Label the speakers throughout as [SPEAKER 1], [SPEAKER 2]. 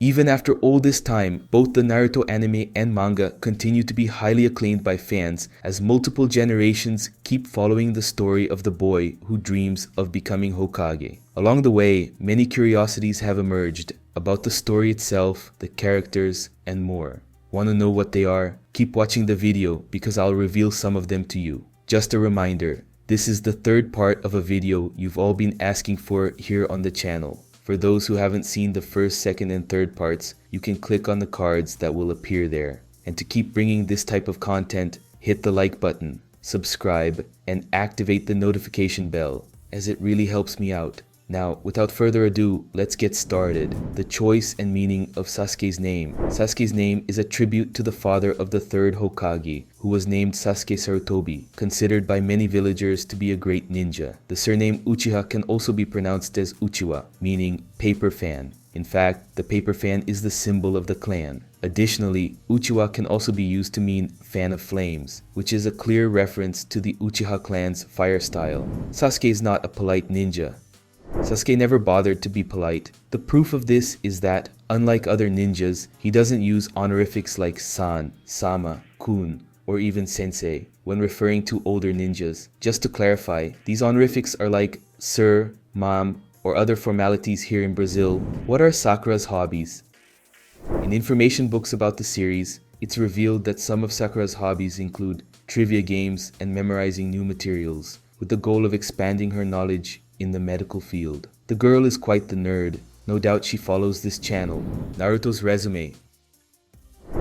[SPEAKER 1] Even after all this time, both the Naruto anime and manga continue to be highly acclaimed by fans as multiple generations keep following the story of the boy who dreams of becoming Hokage. Along the way, many curiosities have emerged about the story itself, the characters, and more. Want to know what they are? Keep watching the video because I'll reveal some of them to you. Just a reminder, this is the third part of a video you've all been asking for here on the channel. For those who haven't seen the first, second, and third parts, you can click on the cards that will appear there. And to keep bringing this type of content, hit the like button, subscribe, and activate the notification bell, as it really helps me out. Now, without further ado, let's get started. The choice and meaning of Sasuke's name. Sasuke's name is a tribute to the father of the third Hokage, who was named Sasuke Sarutobi, considered by many villagers to be a great ninja. The surname Uchiha can also be pronounced as Uchiwa, meaning paper fan. In fact, the paper fan is the symbol of the clan. Additionally, Uchiwa can also be used to mean fan of flames, which is a clear reference to the Uchiha clan's fire style. Sasuke is not a polite ninja. Sasuke never bothered to be polite. The proof of this is that, unlike other ninjas, he doesn't use honorifics like san, sama, kun, or even sensei when referring to older ninjas. Just to clarify, these honorifics are like sir, mom, or other formalities here in Brazil. What are Sakura's hobbies? In information books about the series, it's revealed that some of Sakura's hobbies include trivia games and memorizing new materials, with the goal of expanding her knowledge in the medical field. The girl is quite the nerd. No doubt she follows this channel. Naruto's resume.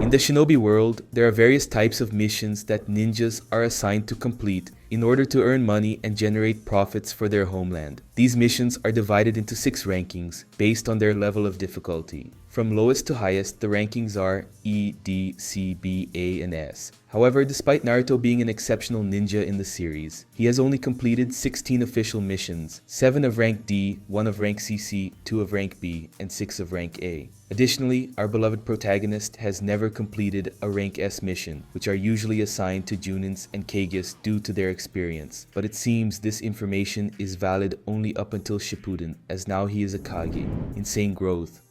[SPEAKER 1] In the shinobi world, there are various types of missions that ninjas are assigned to complete in order to earn money and generate profits for their homeland. These missions are divided into 6 rankings based on their level of difficulty. From lowest to highest, the rankings are E, D, C, B, A, and S. However, despite Naruto being an exceptional ninja in the series, he has only completed 16 official missions, 7 of rank D, 1 of rank CC, 2 of rank B, and 6 of rank A. Additionally, our beloved protagonist has never completed a rank S mission, which are usually assigned to Junins and Kages due to their experience. But it seems this information is valid only up until Shippuden, as now he is a Kage. Insane growth.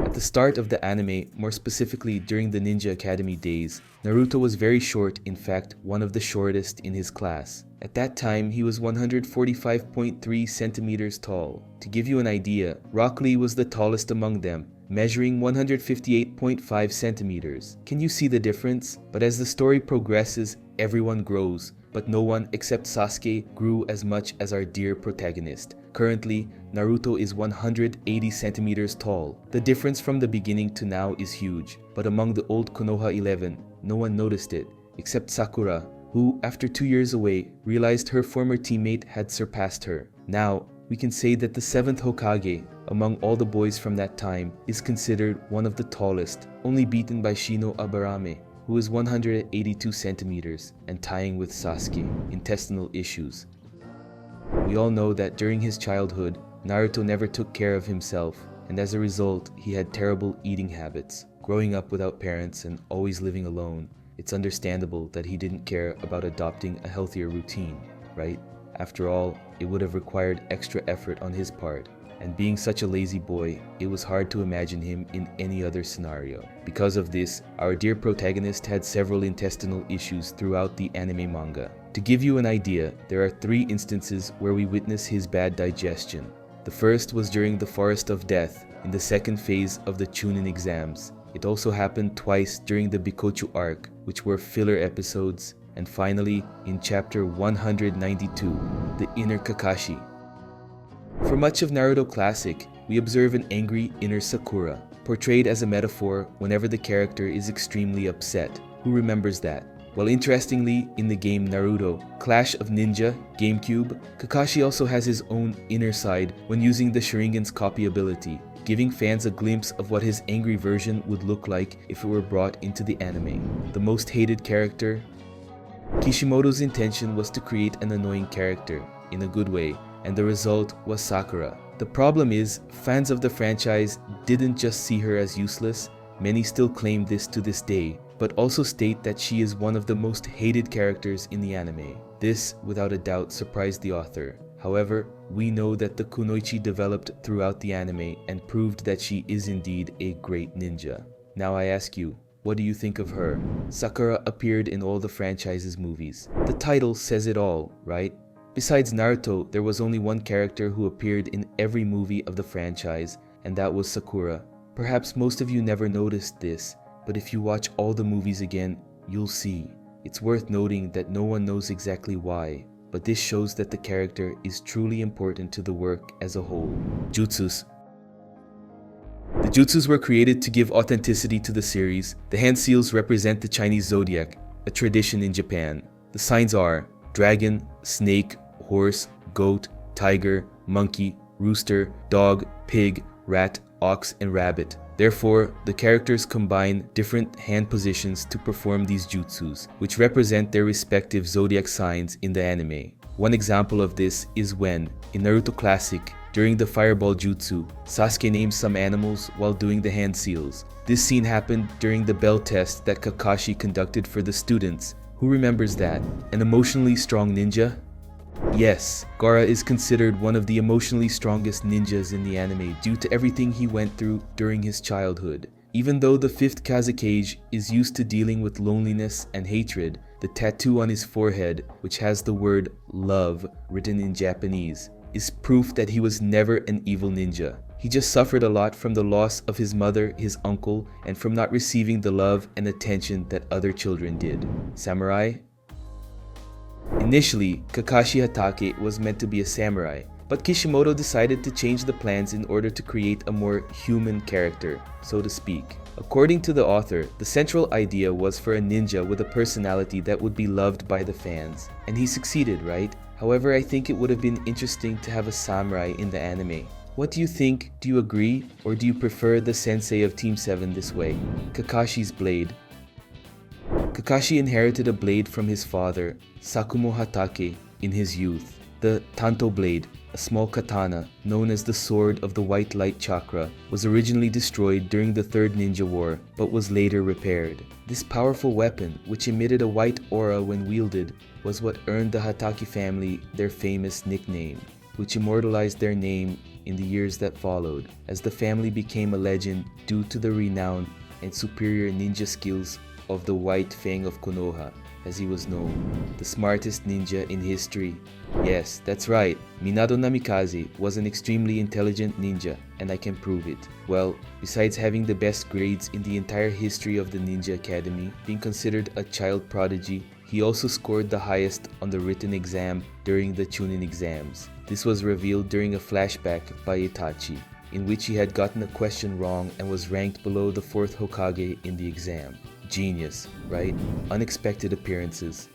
[SPEAKER 1] At the start of the anime, more specifically during the Ninja Academy days, Naruto was very short, in fact, one of the shortest in his class. At that time, he was 145.3 centimeters tall. To give you an idea, Rock Lee was the tallest among them, measuring 158.5 centimeters. Can you see the difference? But as the story progresses, everyone grows, but no one except Sasuke grew as much as our dear protagonist. Currently, Naruto is 180 centimeters tall. The difference from the beginning to now is huge, but among the old Konoha 11, no one noticed it, except Sakura, who, after 2 years away, realized her former teammate had surpassed her. Now, we can say that the 7th Hokage, among all the boys from that time, is considered one of the tallest, only beaten by Shino Abarame, who is 182 centimeters and tying with Sasuke. Intestinal issues. We all know that during his childhood, Naruto never took care of himself, and as a result, he had terrible eating habits. Growing up without parents and always living alone, it's understandable that he didn't care about adopting a healthier routine, right? After all, it would have required extra effort on his part, and being such a lazy boy, it was hard to imagine him in any other scenario. Because of this, our dear protagonist had several intestinal issues throughout the anime manga. To give you an idea, there are 3 instances where we witness his bad digestion. The first was during the Forest of Death, in the second phase of the Chunin exams. It also happened twice during the Bikochu arc, which were filler episodes, and finally, in chapter 192, the inner Kakashi. For much of Naruto Classic, we observe an angry inner Sakura, portrayed as a metaphor whenever the character is extremely upset. Who remembers that? Well, interestingly, in the game Naruto Clash of Ninja GameCube, Kakashi also has his own inner side when using the Sharingan's copy ability, giving fans a glimpse of what his angry version would look like if it were brought into the anime. The most hated character? Kishimoto's intention was to create an annoying character, in a good way, and the result was Sakura. The problem is, fans of the franchise didn't just see her as useless, many still claim this to this day, but also state that she is one of the most hated characters in the anime. This, without a doubt, surprised the author. However, we know that the kunoichi developed throughout the anime and proved that she is indeed a great ninja. Now I ask you, what do you think of her? Sakura appeared in all the franchise's movies. The title says it all, right? Besides Naruto, there was only one character who appeared in every movie of the franchise, and that was Sakura. Perhaps most of you never noticed this, but if you watch all the movies again, you'll see. It's worth noting that no one knows exactly why, but this shows that the character is truly important to the work as a whole. Jutsus. The jutsus were created to give authenticity to the series. The hand seals represent the Chinese zodiac, a tradition in Japan. The signs are dragon, snake, horse, goat, tiger, monkey, rooster, dog, pig, rat, ox, and rabbit. Therefore, the characters combine different hand positions to perform these jutsus, which represent their respective zodiac signs in the anime. One example of this is when, in Naruto Classic, during the fireball jutsu, Sasuke names some animals while doing the hand seals. This scene happened during the bell test that Kakashi conducted for the students. Who remembers that? An emotionally strong ninja? Yes, Gaara is considered one of the emotionally strongest ninjas in the anime due to everything he went through during his childhood. Even though the 5th Kazekage is used to dealing with loneliness and hatred, the tattoo on his forehead, which has the word love written in Japanese, is proof that he was never an evil ninja. He just suffered a lot from the loss of his mother, his uncle, and from not receiving the love and attention that other children did. Samurai? Initially, Kakashi Hatake was meant to be a samurai, but Kishimoto decided to change the plans in order to create a more human character, so to speak. According to the author, the central idea was for a ninja with a personality that would be loved by the fans. And he succeeded, right? However, I think it would have been interesting to have a samurai in the anime. What do you think? Do you agree? Or do you prefer the sensei of Team 7 this way? Kakashi's blade. Kakashi inherited a blade from his father, Sakumo Hatake, in his youth. The Tanto blade, a small katana known as the Sword of the White Light Chakra, was originally destroyed during the Third Ninja War, but was later repaired. This powerful weapon, which emitted a white aura when wielded, was what earned the Hatake family their famous nickname, which immortalized their name in the years that followed, as the family became a legend due to the renown and superior ninja skills of the White Fang of Konoha, as he was known, the smartest ninja in history. Yes, that's right, Minato Namikaze was an extremely intelligent ninja, and I can prove it. Well, besides having the best grades in the entire history of the Ninja Academy, being considered a child prodigy, he also scored the highest on the written exam during the Chunin exams. This was revealed during a flashback by Itachi, in which he had gotten a question wrong and was ranked below the 4th Hokage in the exam. Genius, right? Unexpected appearances.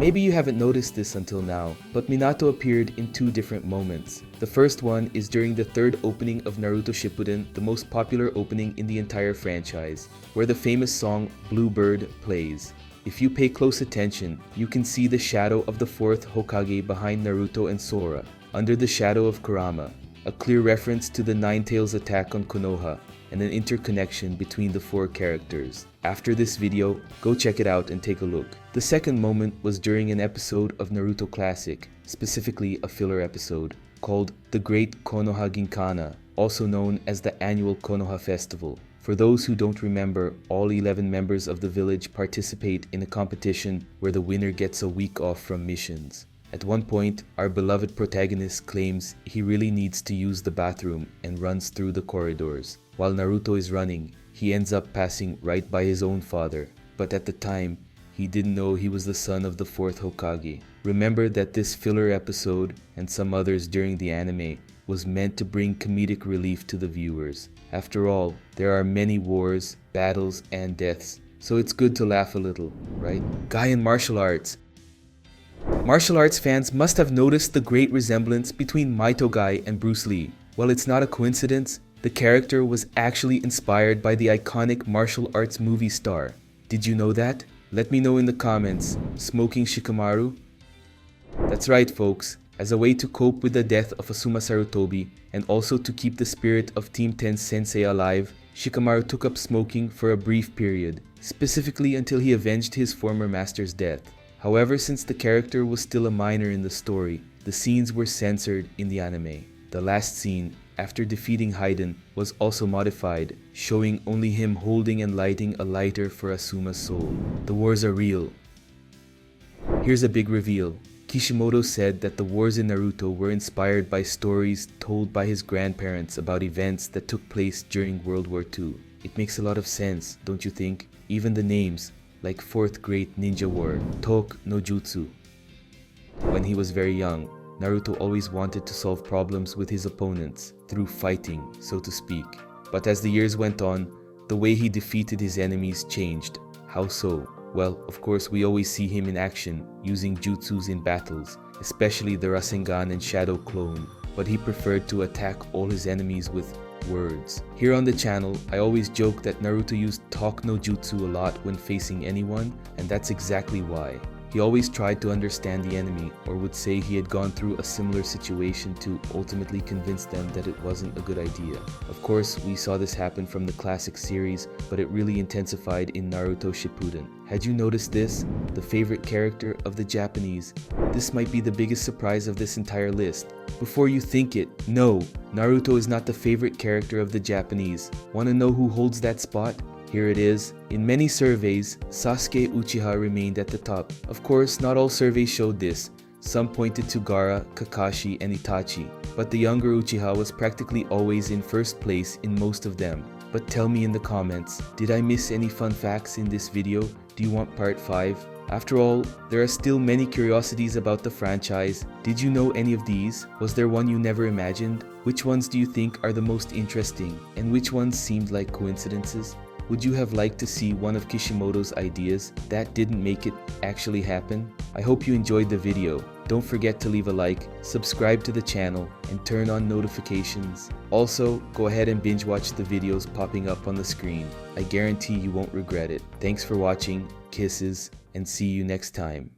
[SPEAKER 1] Maybe you haven't noticed this until now, but Minato appeared in 2 different moments. The first one is during the 3rd opening of Naruto Shippuden, the most popular opening in the entire franchise, where the famous song Bluebird plays. If you pay close attention, you can see the shadow of the 4th Hokage behind Naruto and Sora, under the shadow of Kurama, a clear reference to the Nine-Tails attack on Konoha, and an interconnection between the 4 characters. After this video, go check it out and take a look. The second moment was during an episode of Naruto Classic, specifically a filler episode, called The Great Konoha Ginkana, also known as the annual Konoha Festival. For those who don't remember, all 11 members of the village participate in a competition where the winner gets a week off from missions. At one point, our beloved protagonist claims he really needs to use the bathroom and runs through the corridors. While Naruto is running, he ends up passing right by his own father, but at the time, he didn't know he was the son of the 4th Hokage. Remember that this filler episode, and some others during the anime, was meant to bring comedic relief to the viewers. After all, there are many wars, battles, and deaths, so it's good to laugh a little, right? Guy in martial arts. Martial arts fans must have noticed the great resemblance between Maito Guy and Bruce Lee. While it's not a coincidence, the character was actually inspired by the iconic martial arts movie star. Did you know that? Let me know in the comments. Smoking Shikamaru? That's right, folks. As a way to cope with the death of Asuma Sarutobi and also to keep the spirit of Team 10's sensei alive, Shikamaru took up smoking for a brief period, specifically until he avenged his former master's death. However, since the character was still a minor in the story, the scenes were censored in the anime. The last scene, after defeating Haiden, was also modified, showing only him holding and lighting a lighter for Asuma's soul. The wars are real. Here's a big reveal. Kishimoto said that the wars in Naruto were inspired by stories told by his grandparents about events that took place during World War II. It makes a lot of sense, don't you think? Even the names, like Fourth Great Ninja War, Tok no Jutsu. When he was very young, Naruto always wanted to solve problems with his opponents, through fighting, so to speak. But as the years went on, the way he defeated his enemies changed. How so? Well, of course we always see him in action, using jutsus in battles, especially the Rasengan and Shadow Clone, but he preferred to attack all his enemies with words. Here on the channel, I always joke that Naruto used Talk no Jutsu a lot when facing anyone, and that's exactly why. He always tried to understand the enemy, or would say he had gone through a similar situation to ultimately convince them that it wasn't a good idea. Of course, we saw this happen from the classic series, but it really intensified in Naruto Shippuden. Had you noticed this? The favorite character of the Japanese. This might be the biggest surprise of this entire list. Before you think it, no, Naruto is not the favorite character of the Japanese. Wanna know who holds that spot? Here it is. In many surveys, Sasuke Uchiha remained at the top. Of course, not all surveys showed this. Some pointed to Gaara, Kakashi, and Itachi, but the younger Uchiha was practically always in first place in most of them. But tell me in the comments, did I miss any fun facts in this video? Do you want part 5? After all, there are still many curiosities about the franchise. Did you know any of these? Was there one you never imagined? Which ones do you think are the most interesting? And which ones seemed like coincidences? Would you have liked to see one of Kishimoto's ideas that didn't make it actually happen? I hope you enjoyed the video. Don't forget to leave a like, subscribe to the channel, and turn on notifications. Also, go ahead and binge watch the videos popping up on the screen. I guarantee you won't regret it. Thanks for watching, kisses, and see you next time.